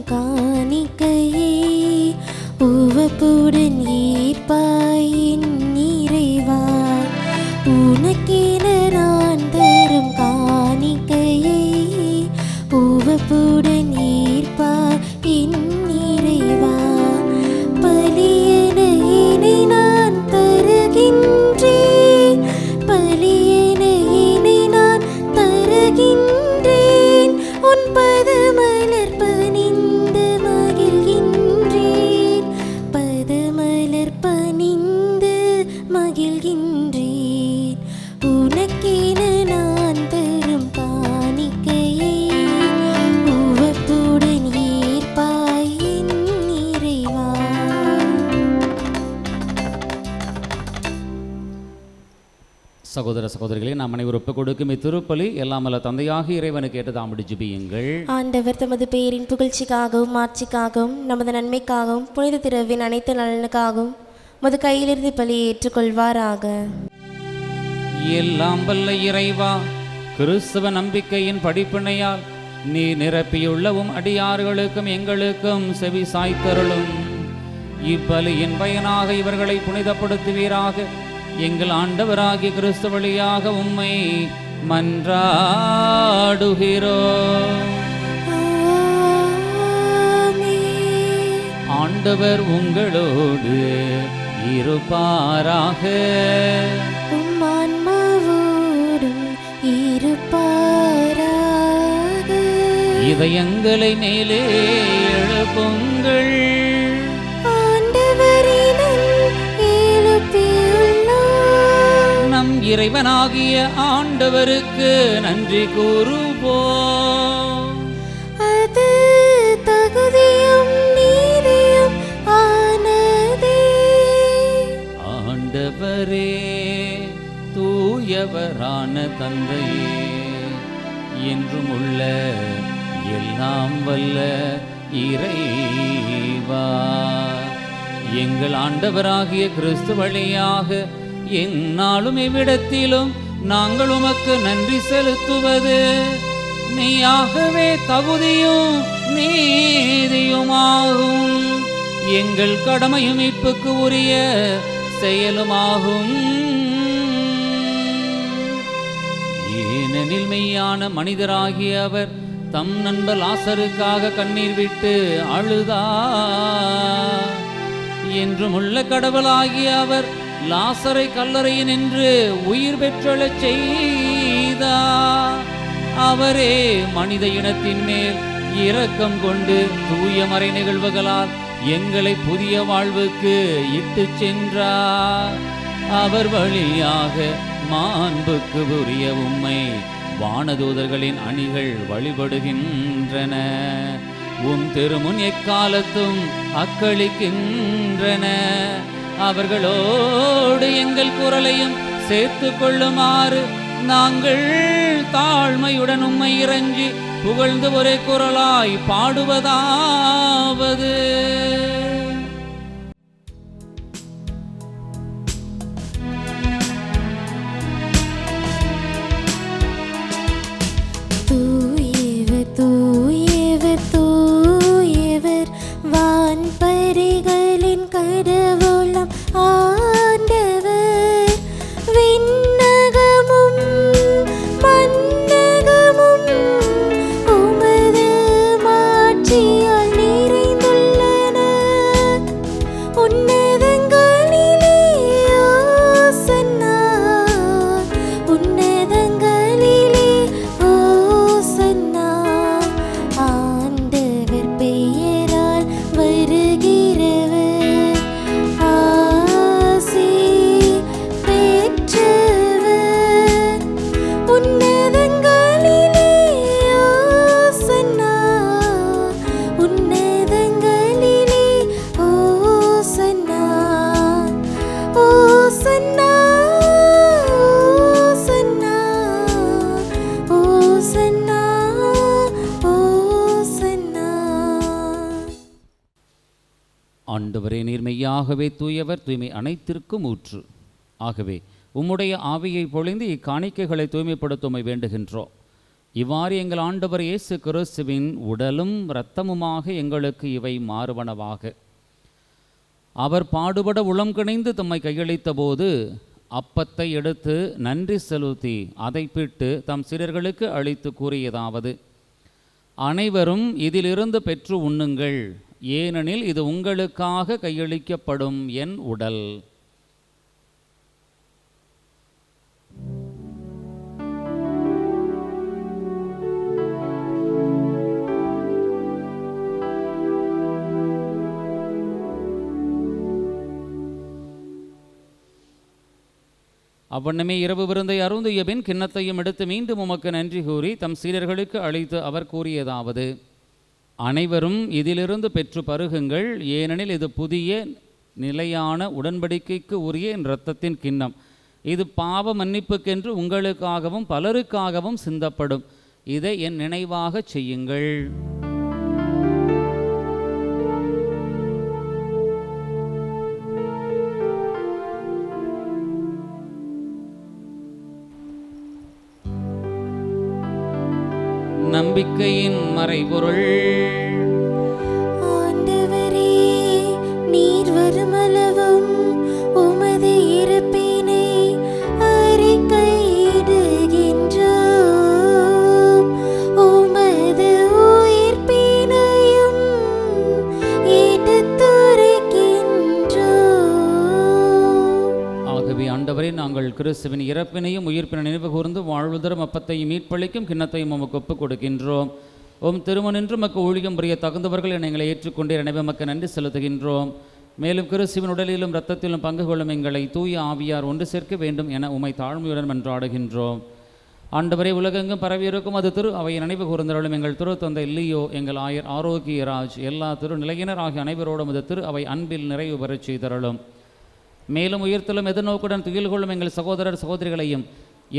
காணிக்கையே உவப்புடன் ஈர்ப்பாயின் நிறைவா, உனக்கென நான் தரும் காணிக்கையே உவப்புடன் ஈர்ப்பாயின் நிறைவா. பலியென இனி நான் தருகின்றேன், பலியென இனி நான் தருகின்றேன். உன் பதமலர் பணிந்து மகிழ்கின்றேன், பதமலர் பணிந்து மகிழ்கின்றேன். உனக்கென நான் தரும் காணிக்கையை உவப்புடன் ஈர்ப்பாயின் நிறைவா. சகோதர சகோதரிகளே, நாம் அனைவரும் ஒப்புக் கொடுக்கும் இத்திருப்பலி எல்லாம் வல்ல தந்தையாகிய இறைவனுக்கு ஏற்று தாம்படி ஜெபியுங்கள். ஆண்டவர் தமது பெயரின் புகழ்ச்சிக்காகவும் மாட்சிக்காகவும் நமது நன்மைக்காகவும் புனித திருவின் அனைத்து நலனுக்காகவும் மது கையிலிருந்து பலியை ஏற்றுக்கொள்வாராக. எல்லாம் வல்ல இறைவா, கிறிஸ்தவ நம்பிக்கையின் படிப்பினையால் நீ நிரப்பியுள்ளவும் அடியார்களுக்கும் எங்களுக்கும் செவி சாய்த்தருளும். இப்பலியின் பயனாக இவர்களை புனிதப்படுத்துவீராக. எங்கள் ஆண்டவராகிய கிறிஸ்து வழியாக உம்மை மன்றாடுகிறோம். ஆண்டவர் உங்களோடு இருப்பாராக. ஆன்மாவோடும் இருப்பாராக. இதயங்களை மேலே எழுப்புங்கள். நம் இறைவனாகிய ஆண்டவருக்கு நன்றி கூறுவோம். அது தகுதியும் நீதியும் ஆனதே. ஆண்டவரே, தூயவரான தந்தையே, என்றும் உள்ள எல்லாம் வல்ல இறைவா, எங்கள் ஆண்டவராகிய கிறிஸ்து வழியாக எந்நாளும் இவ்விடத்திலும் நாங்கள் உமக்கு நன்றி செலுத்துவது மெய்யாகவே தகுதியும் நீதியுமாகும். எங்கள் கடமையும் மீட்புக்கு உரிய செயலுமாகும். ஏனெனில் மெய்யான மனிதராகிய அவர் தம் நண்பர் லாசருக்காக கண்ணீர் விட்டு அழுதார். என்றும் உள்ள கடவுளாகிய அவர் லாசரை கல்லறையில் நின்று உயிர் பெற்றெழச் செய்தார். அவரே மனித இனத்தின் மேல் இரக்கம் கொண்டு தூய மறை நிகழ்வுகளால் எங்களை புதிய வாழ்வுக்கு இட்டு சென்றார். அவர் வழியாக மாண்புக்கு உரிய உம்மை வானதூதர்களின் அணிகள் வழிபடுகின்றன. உம் திருமுன் எக்காலத்தும் அக்களிக்கின்றன. அவர்களோடு எங்கள் குரலையும் சேர்த்து கொள்ளுமாறு நாங்கள் தாழ்மையுடன் உம்மை இறைஞ்சி புகழ்ந்து ஒரே குரலாய் பாடுவதாவது: தூயவர் தூயவர் தூயவர் வான்பரிகளின் கடவுளம் ஆண்டவர். விண்ணகமும் மண்ணகமும் உமது மாட்சியால் நிறைந்துள்ளன. உன்னதங்களிலே ஓசன்னா, உன்னதங்களிலே ஓசன்னா. ஆண்டவர் பெயரால் வருகிறவர் ஆசி பெற்றவர். உன்னதங்களிலே ஓசன்னா, உன்னதங்களிலே ஓசன்னா. ஓசன்னா, ஓசன்னா, ஓசன்னா, ஓசன்னா. ஆண்டவரே, நீர் மெய்யாகவே தூயவர், தூய்மை அனைத்திற்கும் ஊற்று. ஆகவே உம்முடைய ஆவியை பொழிந்து இக்காணிக்கைகளை தூய்மைப்படுத்துமை வேண்டுகின்றோம். இவ்வாறு எங்கள் ஆண்டவர் இயேசு கிறிஸ்துவின் உடலும் இரத்தமுமாக எங்களுக்கு இவை மாறுவனவாக. அவர் பாடுபட உளம் கனிந்து தம்மை கையளித்த போது அப்பத்தை எடுத்து நன்றி செலுத்தி அதை பிட்டு தம் சீடர்களுக்கு அளித்து கூறியதாவது: அனைவரும் இதிலிருந்து பெற்று உண்ணுங்கள், ஏனெனில் இது உங்களுக்காக கையளிக்கப்படும் என் உடல். அவ்வண்ணமே இரவு விருந்தை அருந்திய பின் கிண்ணத்தையும் எடுத்து மீண்டும் உமக்கு நன்றி கூறி தம் சீடர்களுக்கு அளித்து அவர் கூறியதாவது: அனைவரும் இதிலிருந்து பெற்று பருகுங்கள், ஏனெனில் இது புதிய நிலையான உடன்படிக்கைக்கு உரிய என் இரத்தத்தின் கிண்ணம். இது பாவ மன்னிப்புக்கென்று உங்களுக்காகவும் பலருக்காகவும் சிந்தப்படும். இதை என் நினைவாகச் செய்யுங்கள். நம்பிக்கையின் மறைபொருள். ஆண்டவரே, நீர் வருமளவும் உமது இருப்பினை அறிக்கையிடுகின்றோம், உமது உயிர்ப்பினையும் எடுத்துரைக்கின்றோம். ஆகவே ஆண்டவரே, நாங்கள் கிறிஸ்துவின் இறப்பினையும் உயிர்ப்பினை நினைவு கூர்ந்து வாழ்வுதரும் அப்பத்தையும் மீட்பளிக்கும் கிண்ணத்தையும் உமக்கு ஒப்புக் கொடுக்கின்றோம். உம் திருமணின்று மக்கு ஊழியம் புரிய தகுந்தவர்கள் என எங்களை ஏற்றுக்கொண்டே எனவே மக்கு நன்றி செலுத்துகின்றோம். மேலும் கிறிஸ்துவின் உடலிலும் இரத்தத்திலும் பங்கு கொள்ளும் எங்களை தூய ஆவியார் ஒன்று சேர்க்க வேண்டும் என உம்மை தாழ்மையுடன் மன்றாடுகின்றோம். ஆண்டவரே, உலகெங்கும் பரவியிருக்கும் அது திரு அவை நினைவு கூர்ந்தருளும் எங்கள் திரு தந்தை இல்லையோ, எங்கள் ஆயர் ஆரோக்கியராஜ், எல்லா திரு நிலையினர் ஆகிய அனைவரோடும் அது திரு அவை அன்பில் நிறைவு பெறச் செய்தருளும். மேலும் உயிர்த்தலும் எதிர்நோக்குடன் துயில் கொள்ளும் எங்கள் சகோதரர் சகோதரிகளையும்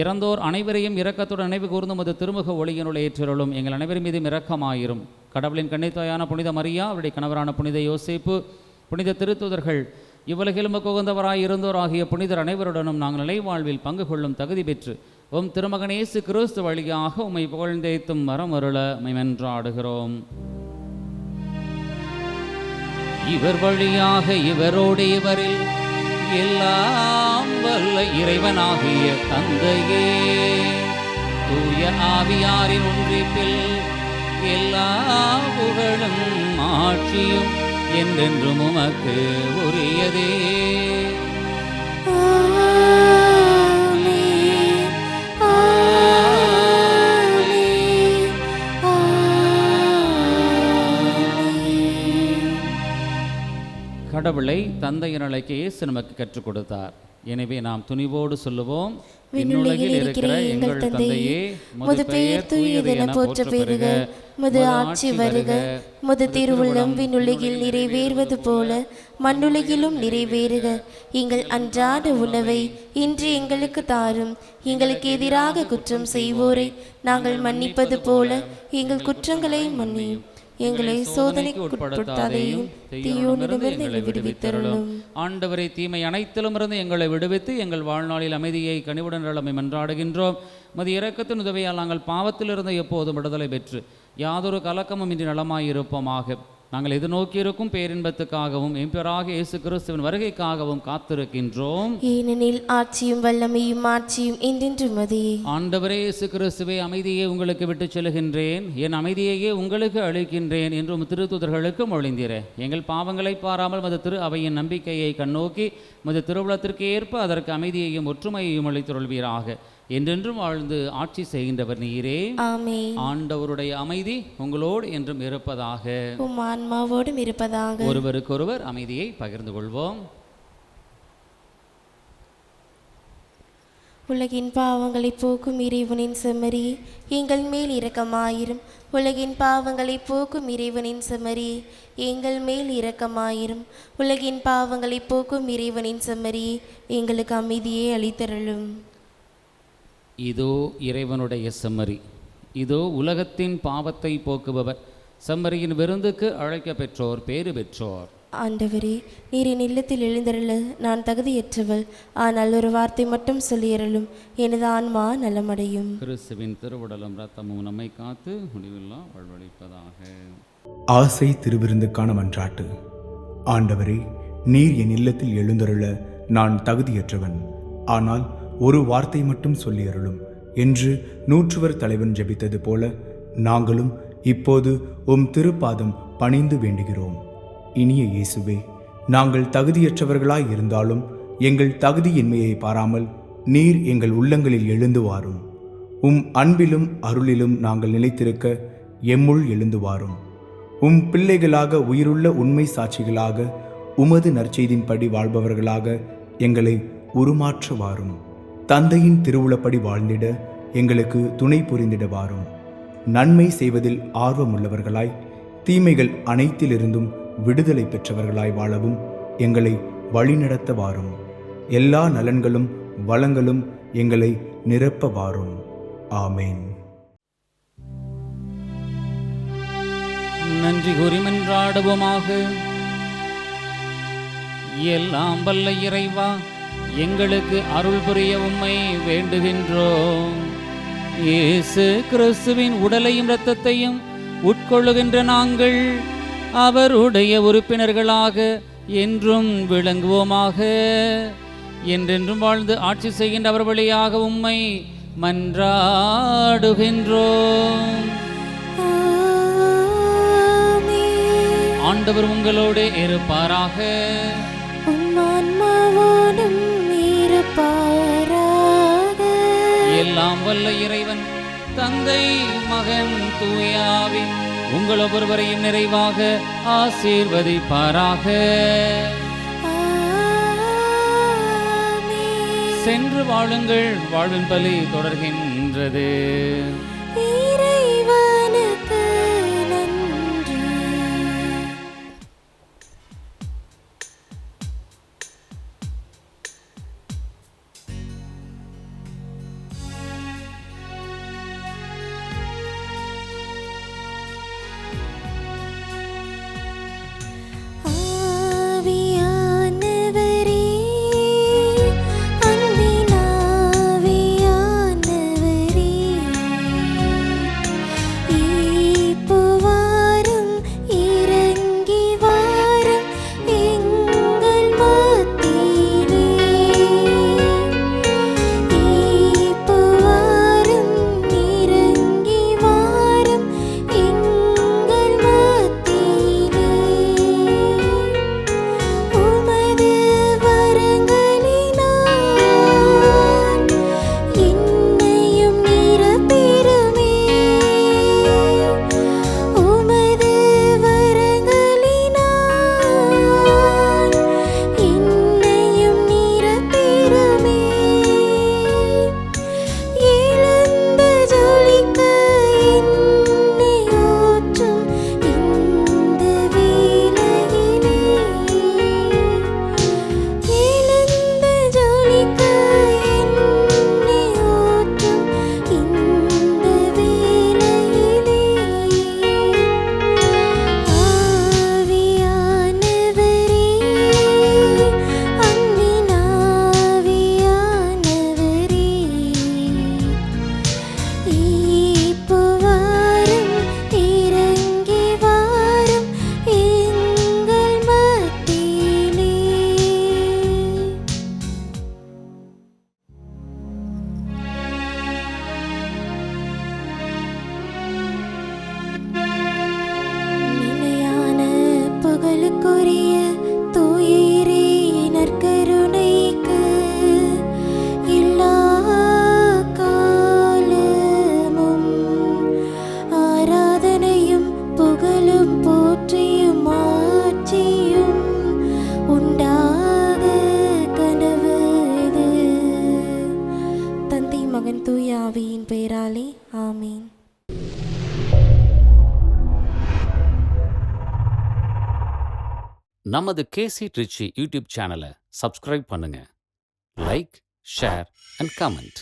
இறந்தோர் அனைவரையும் இரக்கத்துடன் நினைவு கூர்ந்தும் அது திருமுக ஒளியினுள் ஏற்றருளும். எங்கள் அனைவரும் மீதும் இரக்கமாயிரும். கடவுளின் கன்னித்தாயான புனித மரியா, அவருடைய கணவரான புனித யோசேப்பு, புனித திருத்தூதர்கள், இவ்வுலகிலும் உகந்தவராய் இருந்தோர் ஆகிய புனிதர் அனைவருடனும் நாங்கள் நிலைவாழ்வில் பங்கு கொள்ளும் தகுதி பெற்று உம் திருமகன் இயேசு கிறிஸ்து வழியாக உம்மை புகழ்ந்தேத்தும் மரம் அருள மென்றாடுகிறோம். இவர் வழியாக இவரோடு இவரில் எல்லாம் வல்ல இறைவனாகிய தந்தையே, தூய ஆவியாரின் ஒன்றிப்பில் எல்லா புகழும் ஆட்சியும் என்றென்றும் உமக்கு உரியதே. ஆமென், ஆமென், ஆமென். கடவுளை தந்தையின் அழைக்க இயேசு நமக்கு கற்றுக் கொடுத்தார். எனவே நாம் துணிவோடு சொல்லுவோம், விண்ணுலகில் இருக்கிற எங்கள் தந்தையே, முது பெயர் தூயதென போற்ற பெறுக, முது ஆட்சி வருக, முது திருவுள்ளம் விண்ணுலகில் நிறைவேறுவது போல மண்ணுலகிலும் நிறைவேறுக. எங்கள் அன்றாட உணவை இன்று எங்களுக்கு தாரும். எங்களுக்கு எதிராக குற்றம் செய்வோரை நாங்கள் மன்னிப்பது போல எங்கள் குற்றங்களை மன்னியும். எங்களை சோதனைக்கு உட்படுத்தாதையும் தீயோனிடமிருந்து எங்களை விடுவித்தருளும். ஆண்டவரை, தீமை அனைத்திலும் இருந்து எங்களை விடுவித்து எங்கள் வாழ்நாளில் அமைதியை கனிவுடன் நம்மை மன்றாடுகின்றோம். மது இரக்கத்தின் உதவியால் நாங்கள் பாவத்திலிருந்து எப்போதும் விடுதலை பெற்று யாதொரு கலக்கமும் இன்றி நலமாயிருப்போமாக. நாங்கள் எதிர்நோக்கியிருக்கும் பேரின்பத்துக்காகவும் எம்பெறாக இயேசு கிறிஸ்துவின் வருகைக்காகவும் காத்திருக்கின்றோம். ஏனெனில் ஆட்சியும் வல்லமையும் ஆட்சியும் என்றென்றும் மதே. ஆண்டவரே இயேசு கிறிஸ்துவே, அமைதியை உங்களுக்கு விட்டுச் செல்கின்றேன், என் அமைதியையே உங்களுக்கு அளிக்கின்றேன் என்றும் திருத்தூதர்களுக்கு மொழிந்தீர. எங்கள் பாவங்களை பாராமல் மது திரு அவையின் நம்பிக்கையை கண்ணோக்கி மது திருவுளத்திற்கு ஏற்ப அதற்கு அமைதியையும் ஒற்றுமையையும் அளித்தருள்வீராக. என்றென்றும் வாழ்ந்து ஆட்சி செய்கின்றவர் நீரே. ஆமென். ஆண்டவருடைய அமைதி உங்களோடு என்றும் இருப்பதாக. உம் ஆன்மாவோடும் இருப்பதாக. ஒருவருக்கொருவர் அமைதியை பகிர்ந்து கொள்வோம். உலகின் பாவங்களை போக்கும் இறைவனின் செம்மறி, எங்கள் மேல் இரக்கமாயிரும். உலகின் பாவங்களை போக்கும் இறைவனின் செம்மறி, எங்கள் மேல் இரக்கமாயிரும். உலகின் பாவங்களை போக்கும் இறைவனின் செம்மறி, எங்களுக்கு அமைதியை அளித்தருளும். இதோ இறைவனுடைய செம்மறி, இதோ உலகத்தின் பாவத்தை போக்குபவர். செம்மறியின் விருந்துக்கு அழைக்க பெற்றோர் பேறு பெற்றோர். ஆண்டவரே, நீர் என் இல்லத்தில் எழுந்தருள நான் தகுதியற்றவள், ஆனால் ஒரு வார்த்தை மட்டும் சொல்லியருளும், எனது ஆன்மா நலமடையும். கிறிஸ்துவின் திருவுடலும் இரத்தமும் நம்மை காத்து முடிவில்லா வாழ்வளிப்பதாக. ஆசை திருவிருந்துக்கான மன்றாட்டு. ஆண்டவரே, நீர் என் இல்லத்தில் எழுந்தருள நான் தகுதியற்றவன், ஆனால் ஒரு வார்த்தை மட்டும் சொல்லியருளும் என்று நூற்றுவர் தலைவன் ஜெபித்தது போல நாங்களும் இப்போது உம் திருப்பாதம் பணிந்து வேண்டுகிறோம். இனிய இயேசுவே, நாங்கள் தகுதியற்றவர்களாய் இருந்தாலும் எங்கள் தகுதியின்மையை பாராமல் நீர் எங்கள் உள்ளங்களில் எழுந்து வாரும். உம் அன்பிலும் அருளிலும் நாங்கள் நிலைத்திருக்க எம்முள் எழுந்து வாரும். உம் பிள்ளைகளாக உயிருள்ள உண்மை சாட்சிகளாக உமது நற்செய்தின்படி வாழ்பவர்களாக எங்களை உருமாற்ற வாரும். தந்தையின் திருவுளப்படி வாழ்ந்திட எங்களுக்கு துணை புரிந்திட வாரும். நன்மை செய்வதில் ஆர்வமுள்ளவர்களாய் தீமைகள் அனைத்திலிருந்தும் விடுதலை பெற்றவர்களாய் வாழவும் எங்களை வழிநடத்த வாரும். எல்லா நலன்களும் வளங்களும் எங்களை நிரப்ப வாரும். ஆமேன். நன்றி கூறி மன்றாடுவோமாக. எல்லாம் வல்ல இறைவா, எங்களுக்கு அருள் புரிய உம்மை வேண்டுகின்றோம். இயேசு கிறிஸ்துவின் உடலையும் இரத்தத்தையும் உட்கொள்ளுகின்ற நாங்கள் அவருடைய உறுப்பினர்களாக என்றும் விளங்குவோமாக. என்றென்றும் வாழ்ந்து ஆட்சி செய்கின்ற அவர் வழியாக உம்மை மன்றாடுகின்றோம். ஆண்டவர் உங்களோடு இருப்பாராக. எல்லாம் வல்ல இறைவன் தந்தை மகன் தூயாவி உங்கள் ஒவ்வொருவரையும் நிறைவாக ஆசீர்வதிப்பாராக. சென்று வாழுங்கள், வாழ்வின் பலி தொடர்கின்றது. இறைவனுக்கு நன்றி. ஆவியானவரே, அன்பின் ஆவியானவரே, இப்போ வாரும், இறங்கி வாரும் எங்கள் மத்தியிலே. இப்போ வாரும், இறங்கி வாரும் எங்கள் மத்தியிலே. உமது வரங்களினால் என்னையும் நிரப்பிடுமே. உமது வரங்களினால் என்னையும் நிரப்பிடுமே. எழுந்து ஜொலிக்க என்னை ஊற்றும் இந்த வேளையிலே. எழுந்து ஜொலிக்க என்னை ஊற்றும் இந்த வேளையிலே. ஆவியானவரே, அன்பின் ஆவியானவரே, இப்போ வாரும், இறங்கி வாரும் எங்கள் மத்தியிலே. நிலையான புகழுக்குரிய தூயரே, நற்கருணைக்கு எல்லா காலமும் ஆராதனையும் புகழும் போற்றியும் ஆட்சியும் உண்டாக கனவது. தந்தை மகன் தூய ஆவியின் பெயராலே ஆமீன். நமது கேசி ட்ரிச்சி யூடியூப் சேனலை சப்ஸ்கிரைப் பண்ணுங்க. Like, share and comment.